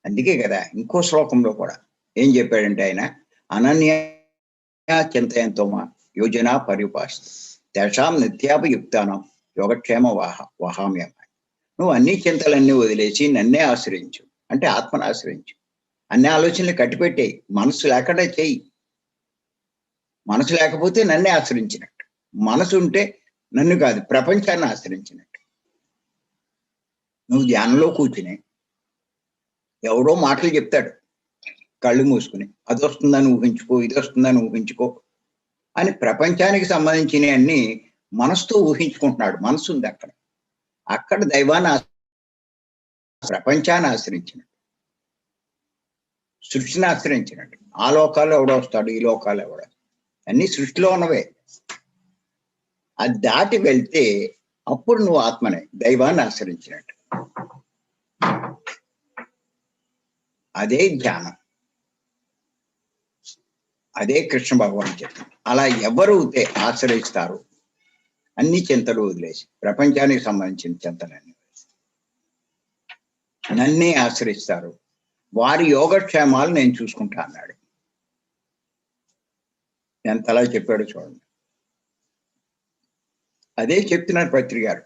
అందుకే కదా ఇంకో శ్లోకంలో కూడా ఏం చెప్పాడంటే ఆయన, అనన్య చింతయంతోమా యోజన పర్యుపాస్ తేషాం నిత్యాభియుక్తానం యోగక్షేమ వహామ్యం. నువ్వు అన్ని చింతలన్నీ వదిలేసి నన్నే ఆశ్రయించు, అంటే ఆత్మను ఆశ్రయించు. అన్ని ఆలోచనలు కట్టిపెట్టేయి, మనసు లేకుండా చేయి. మనసు లేకపోతే నన్నే ఆశ్రయించినట్టు, మనసు ఉంటే నన్ను కాదు ప్రపంచాన్ని ఆశ్రయించినట్టు. నువ్వు ధ్యానంలో కూర్చుని ఎవడో మాటలు చెప్తాడు కళ్ళు మూసుకుని, అది వస్తుందని ఊహించుకో, ఇది వస్తుందని ఊహించుకో అని ప్రపంచానికి సంబంధించిన అన్ని మనసుతో ఊహించుకుంటున్నాడు. మనసు ఉంది అక్కడ. అక్కడ దైవాన్ని ప్రపంచాన్ని ఆశ్రయించినట్టు, సృష్టిని ఆశ్రయించినట్టు. ఆ లోకాలు ఎవడో వస్తాడు, ఈ లోకాలు ఎవడో, అన్ని సృష్టిలో ఉన్నవే. అది దాటి వెళ్తే అప్పుడు నువ్వు ఆత్మనే, దైవాన్ని ఆశ్రయించినట్టు. అదే ధ్యానం, అదే కృష్ణ భగవాన్ చెప్తారు. అలా ఎవరైతే ఆశ్రయిస్తారు, అన్ని చింతలు వదిలేసి, ప్రపంచానికి సంబంధించిన చింతలన్నీ నన్నే ఆశ్రయిస్తారు, వారి యోగక్షేమాలు నేను చూసుకుంటా అన్నాడు. ఎంతలా చెప్పాడు చూడండి. అదే చెప్తున్నారు పత్రి గారు.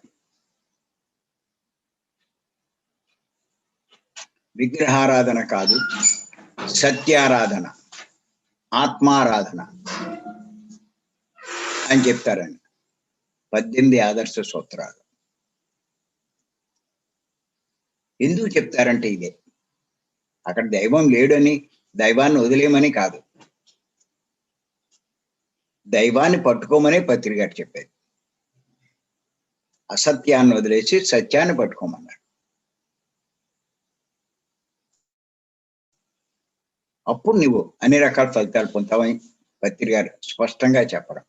విగ్రహారాధన కాదు, సత్యారాధన, ఆత్మారాధన అని చెప్తారండి 18 ఆదర్శ సూత్రాలు. ఎందుకు చెప్తారంటే ఇదే, అక్కడ దైవం లేడని, దైవాన్ని వదిలేయమని కాదు, దైవాన్ని పట్టుకోమనే పత్రి గారు చెప్పేది. అసత్యాన్ని వదిలేసి సత్యాన్ని పట్టుకోమన్నారు. అప్పుడు నువ్వు అన్ని రకాల ఫలితాలు పొందుతావని పత్రి గారు స్పష్టంగా చెప్పడం.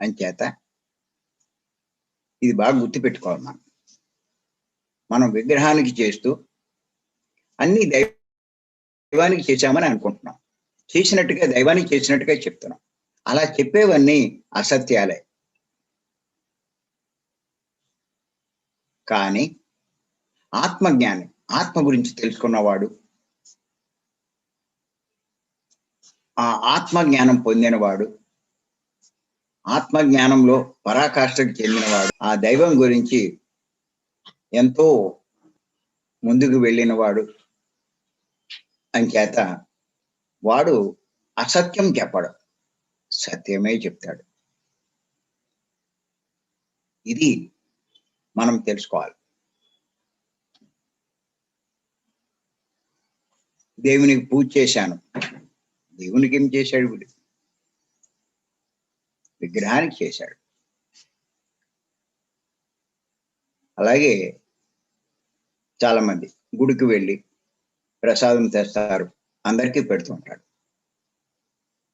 అంచేత ఇది బాగా గుర్తుపెట్టుకోవాలి. మనం విగ్రహానికి చేస్తూ అన్ని దైవానికి చేశామని అనుకుంటున్నాం, చేసినట్టుగా దైవానికి చేసినట్టుగా చెప్తున్నాం. అలా చెప్పేవన్నీ అసత్యాలే. కానీ ఆత్మజ్ఞాని, ఆత్మ గురించి తెలుసుకున్నవాడు, ఆ ఆత్మజ్ఞానం పొందినవాడు, ఆత్మజ్ఞానంలో పరాకాష్ఠకు చెందినవాడు, ఆ దైవం గురించి ఎంతో ముందుకు వెళ్ళినవాడు. అంచేత వాడు అసత్యం చెప్పడు, సత్యమే చెప్తాడు. ఇది మనం తెలుసుకోవాలి. దేవునికి పూజ చేశాను, దేవునికి ఏం చేశాడు? వీడు విగ్రహానికి చేశాడు. అలాగే చాలా మంది గుడికి వెళ్ళి ప్రసాదం తెస్తారు, అందరికీ పెడుతూ ఉంటాడు.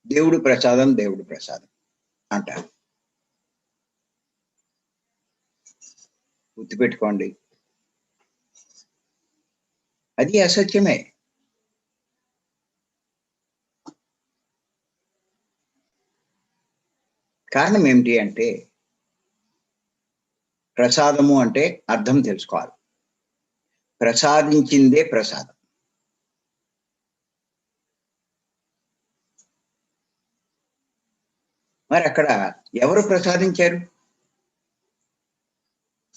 దేవుడు ప్రసాదం, దేవుడు ప్రసాదం అంటారు. గుర్తుపెట్టుకోండి, అది అసత్యమే. కారణం ఏమిటి అంటే, ప్రసాదము అంటే అర్థం తెలుసుకోవాలి. ప్రసాదించిందే ప్రసాదం. మరి అక్కడ ఎవరు ప్రసాదించారు?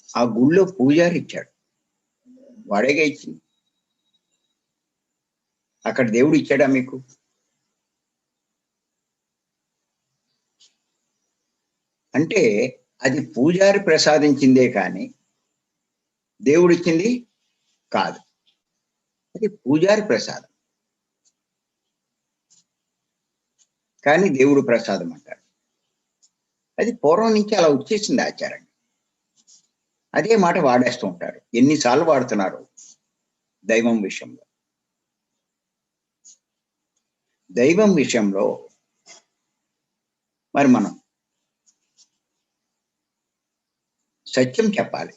ఆ గుళ్ళో పూజారి ఇచ్చాడు, వాడేగా ఇచ్చింది. అక్కడ దేవుడు ఇచ్చాడా మీకు? అంటే అది పూజారి ప్రసాదించిందే కానీ దేవుడిచ్చింది కాదు. అది పూజారి ప్రసాదం, కానీ దేవుడు ప్రసాదం అంటారు. అది పూర్వం నుంచి అలా వచ్చేసింది ఆచారం. అదే మాట వాడేస్తూ ఉంటారు. ఎన్నిసార్లు వాడుతున్నారు దైవం విషయంలో. దైవం విషయంలో మరి మనం సత్యం చెప్పాలి.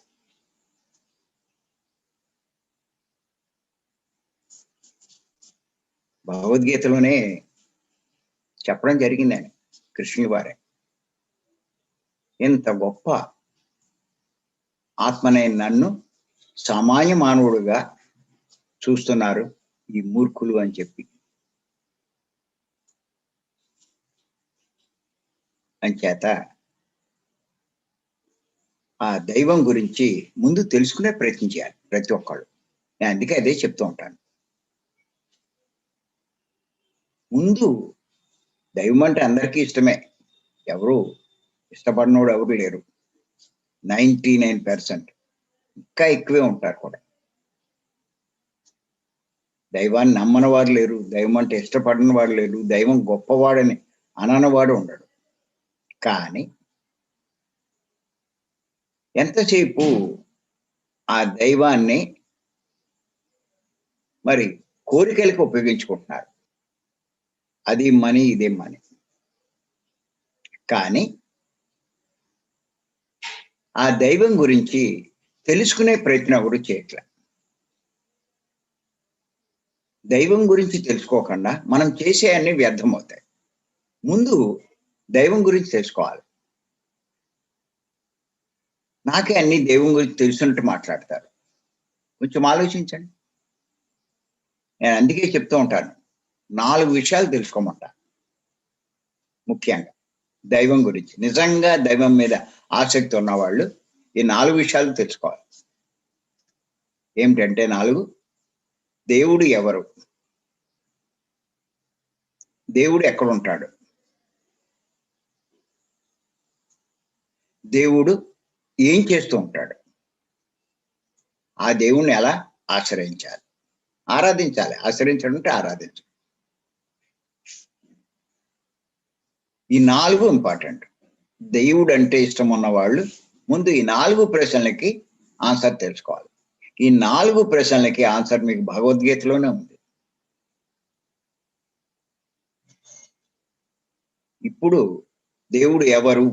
భగవద్గీతలోనే చెప్పడం జరిగిందని కృష్ణుల వారే. ఎంత గొప్ప ఆత్మనే నన్ను సామాన్య మానవుడుగా చూస్తున్నారు ఈ మూర్ఖులు అని చెప్పి. అంచేత ఆ దైవం గురించి ముందు తెలుసుకునే ప్రయత్నం చేయాలి ప్రతి ఒక్కళ్ళు. నేను అందుకే అదే చెప్తూ ఉంటాను. ముందు దైవం అంటే అందరికీ ఇష్టమే, ఎవరు ఇష్టపడినోడు ఎవరు లేరు. 99% ఇంకా ఎక్కువే ఉంటారు కూడా. దైవాన్ని నమ్మని వారు లేరు, దైవం అంటే ఇష్టపడిన వాడు లేరు, దైవం గొప్పవాడని అననవాడు ఉండడు. కానీ ఎంతసేపు ఆ దైవాన్ని మరి కోరికలకు ఉపయోగించుకుంటున్నారు. అది మనీ, ఇదే మనీ. కానీ ఆ దైవం గురించి తెలుసుకునే ప్రయత్నం ఎవరు చేయట్లే. దైవం గురించి తెలుసుకోకుండా మనం చేసే అన్ని వ్యర్థమవుతాయి. ముందు దైవం గురించి తెలుసుకోవాలి. నాకే అన్ని దైవం గురించి తెలుసున్నట్టు మాట్లాడతారు. కొంచెం ఆలోచించండి. నేను అందుకే చెప్తూ ఉంటాను, 4 విషయాలు తెలుసుకోమంటా. ముఖ్యంగా దైవం గురించి, నిజంగా దైవం మీద ఆసక్తి ఉన్నవాళ్ళు ఈ 4 విషయాలు తెలుసుకోవాలి. ఏమిటంటే 4, దేవుడు ఎవరు, దేవుడు ఎక్కడుంటాడు, దేవుడు ఏం చేస్తూ ఉంటాడు, ఆ దేవుణ్ణి ఎలా ఆశ్రయించాలి, ఆరాధించాలి. ఆశ్రయించడం అంటే ఆరాధించడం. ఈ 4 ఇంపార్టెంట్. దేవుడు అంటే ఇష్టం ఉన్న వాళ్ళు ముందు ఈ 4 ప్రశ్నలకి ఆన్సర్ తెలుసుకోవాలి. ఈ 4 ప్రశ్నలకి ఆన్సర్ మీకు భగవద్గీతలోనే ఉంది. ఇప్పుడు దేవుడు ఎవరు,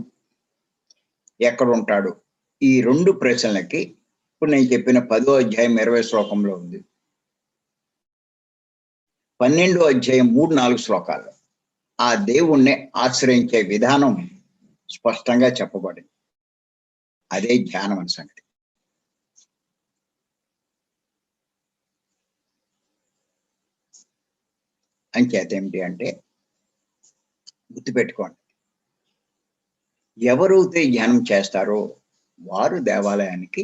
ఎక్కడ ఉంటాడు, ఈ 2 ప్రశ్నలకి ఇప్పుడు నేను చెప్పిన 10వ అధ్యాయం 20 శ్లోకంలో ఉంది. 12వ అధ్యాయం 3-4 శ్లోకాల్లో ఆ దేవుణ్ణి ఆశ్రయించే విధానం స్పష్టంగా చెప్పబడింది. అదే ధ్యానం అనే సంగతి. అంచేత ఏమిటి అంటే గుర్తుపెట్టుకోండి, ఎవరైతే ధ్యానం చేస్తారో వారు దేవాలయానికి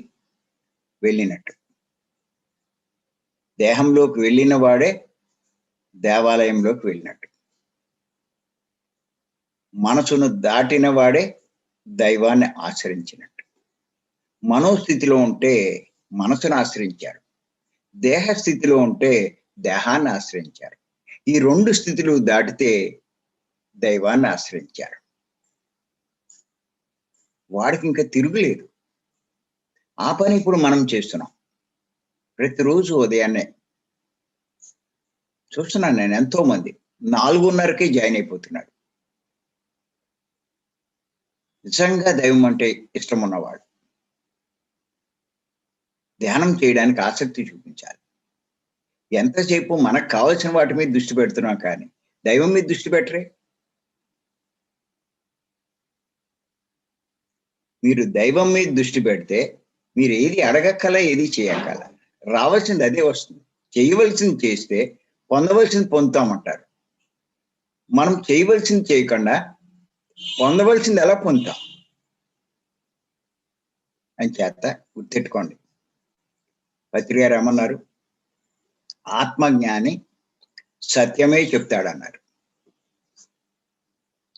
వెళ్ళినట్టు. దేహంలోకి వెళ్ళిన వాడే దేవాలయంలోకి వెళ్ళినట్టు. మనసును దాటిన వాడే దైవాన్ని ఆశ్రయించినట్టు. మనోస్థితిలో ఉంటే మనసును ఆశ్రయించారు, దేహస్థితిలో ఉంటే దేహాన్ని ఆశ్రయించారు. ఈ 2 స్థితులు దాటితే దైవాన్ని ఆశ్రయించారు. వాడికి ఇంకా తిరుగులేదు. ఆ పని ఇప్పుడు మనం చేస్తున్నాం. ప్రతిరోజు ఉదయాన్నే చూస్తున్నాను నేను, ఎంతో మంది 4:30కే జాయిన్ అయిపోతున్నాడు. నిజంగా దైవం అంటే ఇష్టం ఉన్నవాడు ధ్యానం చేయడానికి ఆసక్తి చూపించాలి. ఎంతసేపు మనకు కావాల్సిన వాటి మీద దృష్టి పెడుతున్నాం, కానీ దైవం మీద దృష్టి పెట్టరే. మీరు దైవం మీద దృష్టి పెడితే మీరు ఏది అడగక్కల, ఏది చేయక్కల, రావాల్సింది అదే వస్తుంది. చేయవలసింది చేస్తే పొందవలసింది పొందుతామంటారు. మనం చేయవలసింది చేయకుండా పొందవలసింది ఎలా పొందుతాం అని చేత గుర్తెట్టుకోండి. పత్రి గారు ఏమన్నారు, ఆత్మజ్ఞాని సత్యమే చెప్తాడన్నారు.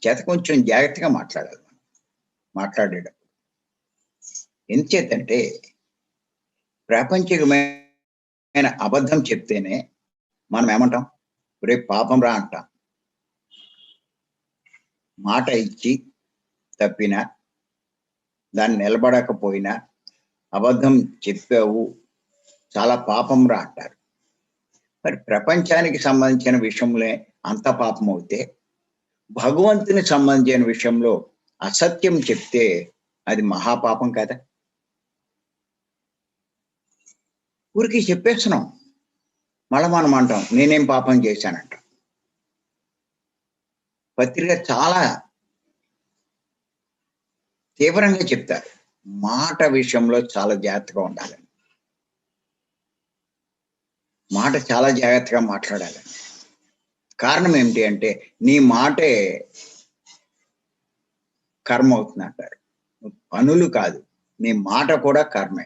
చేత కొంచెం జాగ్రత్తగా మాట్లాడాలి. మాట్లాడేటప్పుడు ఎంచేతంటే ప్రాపంచికమైన అబద్ధం చెప్తేనే మనం ఏమంటాం? రేపు పాపం రా అంటాం. మాట ఇచ్చి తప్పినా, దాన్ని నిలబడకపోయినా, అబద్ధం చెప్పావు చాలా పాపం రా అంటారు. మరి ప్రపంచానికి సంబంధించిన విషయంలో అంత పాపం అవుతే, భగవంతునికి సంబంధించిన విషయంలో అసత్యం చెప్తే అది మహాపాపం కదా! ఊరికే చెప్పేస్తున్నాం. మళ్ళా మనం అంటాం నేనేం పాపం చేశానంటాం. పత్రిక చాలా తీవ్రంగా చెప్తారు. మాట విషయంలో చాలా జాగ్రత్తగా ఉండాలని. మాట చాలా జాగ్రత్తగా మాట్లాడాలని. కారణం ఏమిటి అంటే నీ మాటే కర్మ అవుతుందంటారు. పనులు కాదు. నీ మాట కూడా కర్మే.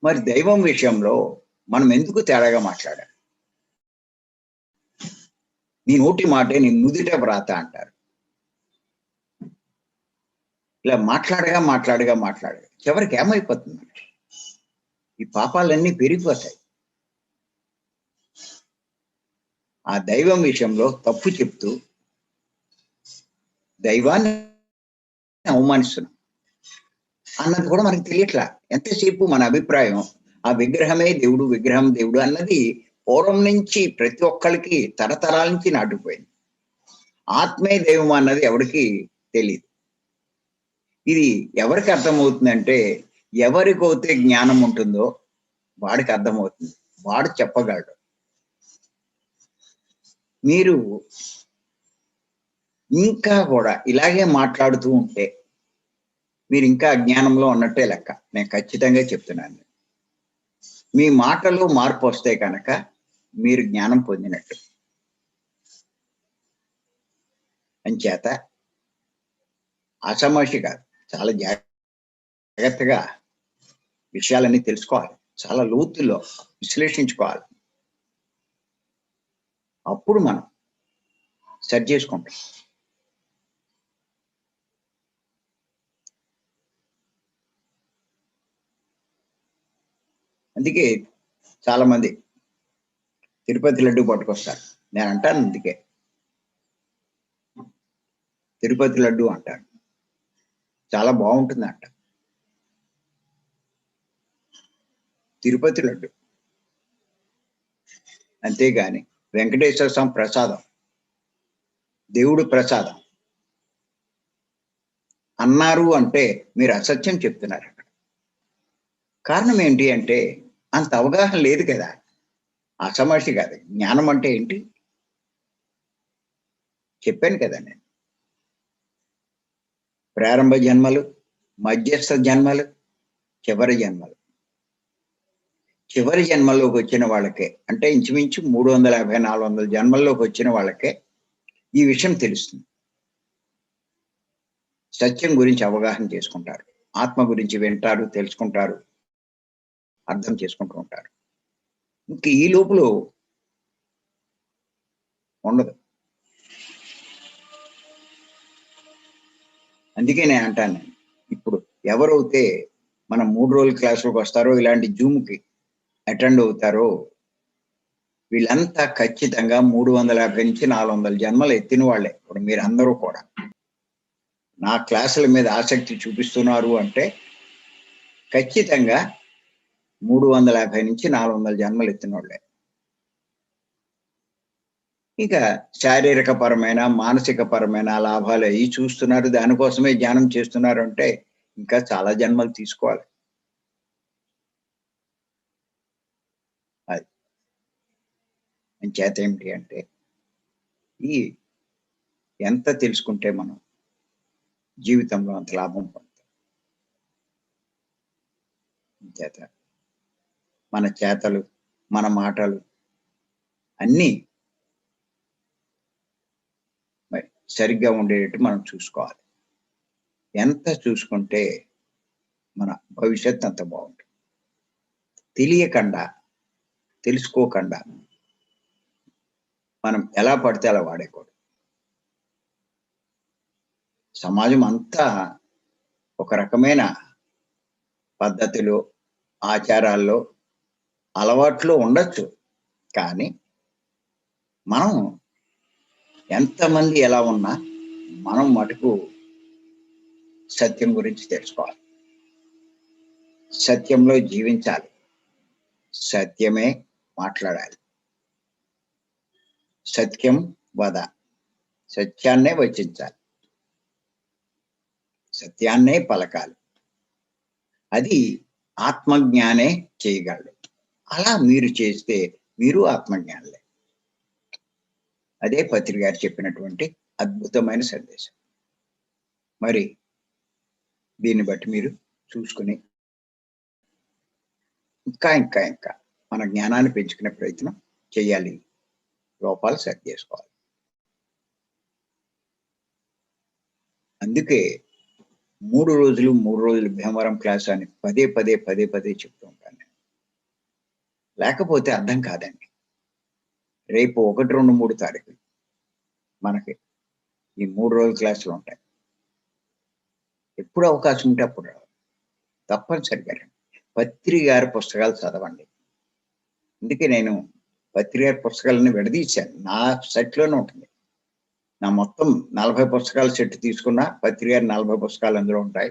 మరి దైవం విషయంలో మనం ఎందుకు తేడాగా మాట్లాడాలి? నీ నోటి మాటే నీ నుదిట వ్రాత అంటారు. ఇలా మాట్లాడగా చివరికి ఏమైపోతుంది? ఈ పాపాలన్నీ పెరిగిపోతాయి. ఆ దైవం విషయంలో తప్పు చెప్తూ దైవాన్ని అవమానిస్తున్నాం అన్నది కూడా మనకి తెలియట్లా. ఎంతసేపు మన అభిప్రాయం ఆ విగ్రహమే దేవుడు, విగ్రహం దేవుడు అన్నది పూర్వం నుంచి ప్రతి ఒక్కరికి తరతరాల నుంచి నాటుకుపోయింది. ఆత్మే దైవం అన్నది ఎవరికి తెలియదు. ఇది ఎవరికి అర్థమవుతుందంటే ఎవరికైతే జ్ఞానం ఉంటుందో వాడికి అర్థమవుతుంది. వాడు చెప్పగలడు. మీరు ఇంకా కూడా ఇలాగే మాట్లాడుతూ ఉంటే మీరు ఇంకా అజ్ఞానంలో ఉన్నట్టే లెక్క. నేను ఖచ్చితంగా చెప్తున్నాను. మీ మాటలో మార్పు వస్తే కనుక మీరు జ్ఞానం పొందినట్టు. అంచేత ఆషామాషి కాదు. చాలా జాగ్రత్తగా విషయాలన్నీ తెలుసుకోవాలి. చాలా లోతుల్లో విశ్లేషించుకోవాలి. అప్పుడు మనం సరి చేసుకుంటాం. అందుకే చాలా మంది తిరుపతి లడ్డు పట్టుకొస్తారు. నేను అంటాను అందుకే తిరుపతి లడ్డు అంటారు. చాలా బాగుంటుందంట తిరుపతి లడ్డు. అంతేగాని వెంకటేశ్వర స్వామి ప్రసాదం, దేవుడు ప్రసాదం అన్నారు అంటే మీరు అసత్యం చెప్తున్నారు. కారణం ఏంటి అంటే అంత అవగాహన లేదు కదా. అసమర్షి కాదు. జ్ఞానం అంటే ఏంటి చెప్పాను కదా నేను. ప్రారంభ జన్మలు, మధ్యస్థ జన్మలు, చివరి జన్మలు. చివరి జన్మల్లోకి వచ్చిన వాళ్ళకే అంటే ఇంచుమించు 350, 400 జన్మల్లోకి వచ్చిన వాళ్ళకే ఈ విషయం తెలుస్తుంది. సత్యం గురించి అవగాహన చేసుకుంటారు. ఆత్మ గురించి వింటారు, తెలుసుకుంటారు, అర్థం చేసుకుంటూ ఉంటారు. ఇంక ఈ లోపల ఉండదు. అందుకే నేను అంటాను, ఇప్పుడు ఎవరైతే మన 3 రోజుల క్లాసులకు వస్తారో, ఇలాంటి జూమ్‌కి అటెండ్ అవుతారో వీళ్ళంతా ఖచ్చితంగా 350-400 జన్మలు ఎత్తిన వాళ్ళే. ఇప్పుడు మీరందరూ కూడా నా క్లాసుల మీద ఆసక్తి చూపిస్తున్నారు అంటే ఖచ్చితంగా 350-400 జన్మలు ఎత్తినోళ్ళే. ఇక శారీరక పరమైన, మానసిక పరమైన లాభాలు అవి చూస్తున్నారు. దానికోసమే ధ్యానం చేస్తున్నారు అంటే ఇంకా చాలా జన్మలు తీసుకోవాలి. అది. అంచేత ఏమిటి అంటే ఈ ఎంత తెలుసుకుంటే మనం జీవితంలో అంత లాభం పొందుతాం. అంచేత మన చేతలు, మన మాటలు అన్నీ మరి సరిగ్గా ఉండేటట్టు మనం చూసుకోవాలి. ఎంత చూసుకుంటే మన భవిష్యత్తు అంత బాగుంటుంది. తెలియకుండా, తెలుసుకోకుండా మనం ఎలా పడితే అలా వాడేయకూడదు. సమాజం అంతా ఒక రకమైన పద్ధతిలో, ఆచారాల్లో, అలవాట్లో ఉండొచ్చు. కానీ మనం ఎంతమంది ఎలా ఉన్నా మనం మటుకు సత్యం గురించి తెలుసుకోవాలి. సత్యంలో జీవించాలి. సత్యమే మాట్లాడాలి. సత్యం వద. సత్యాన్నే వచించాలి. సత్యాన్నే పలకాలి. అది ఆత్మజ్ఞానే చేయగలడు. అలా మీరు చేస్తే మీరు ఆత్మజ్ఞానులే. అదే పత్రి గారు చెప్పినటువంటి అద్భుతమైన సందేశం. మరి దీన్ని బట్టి మీరు చూసుకుని ఇంకా మన జ్ఞానాన్ని పెంచుకునే ప్రయత్నం చేయాలి. లోపాలు సరి చేసుకోవాలి. అందుకే 3 రోజులు భీమవరం క్లాస్ అని పదే చెప్తూ ఉంటాను నేను. లేకపోతే అర్థం కాదండి. రేపు 1, 2, 3 తారీఖులు మనకి ఈ 3 రోజుల క్లాసులు ఉంటాయి. ఎప్పుడు అవకాశం ఉంటే అప్పుడు రావాలి. తప్పనిసరిగా రండి. పత్రి గారి పుస్తకాలు చదవండి. అందుకే నేను పత్రి గారి పుస్తకాలను విడదీశాను. నా సెట్‌లోనే ఉంటుంది. నా మొత్తం 40 పుస్తకాల సెట్ తీసుకున్నా పత్రి గారి 40 పుస్తకాలు అందులో ఉంటాయి.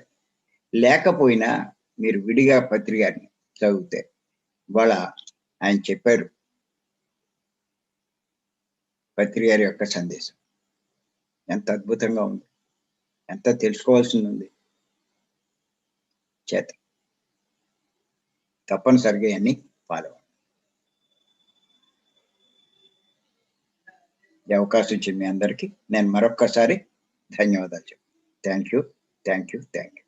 లేకపోయినా మీరు విడిగా పత్రి గారిని చదివితే ఇవాళ ఆయన చెప్పారు. పత్రి గారి యొక్క సందేశం ఎంత అద్భుతంగా ఉంది. ఎంత తెలుసుకోవాల్సింది ఉంది. చేత తప్పనిసరిగా అన్ని ఫాలో అవ్వండి. ఈ అవకాశం ఇచ్చిన మీ అందరికీ నేను మరొక్కసారి ధన్యవాదాలు చెప్తాను. Thank you.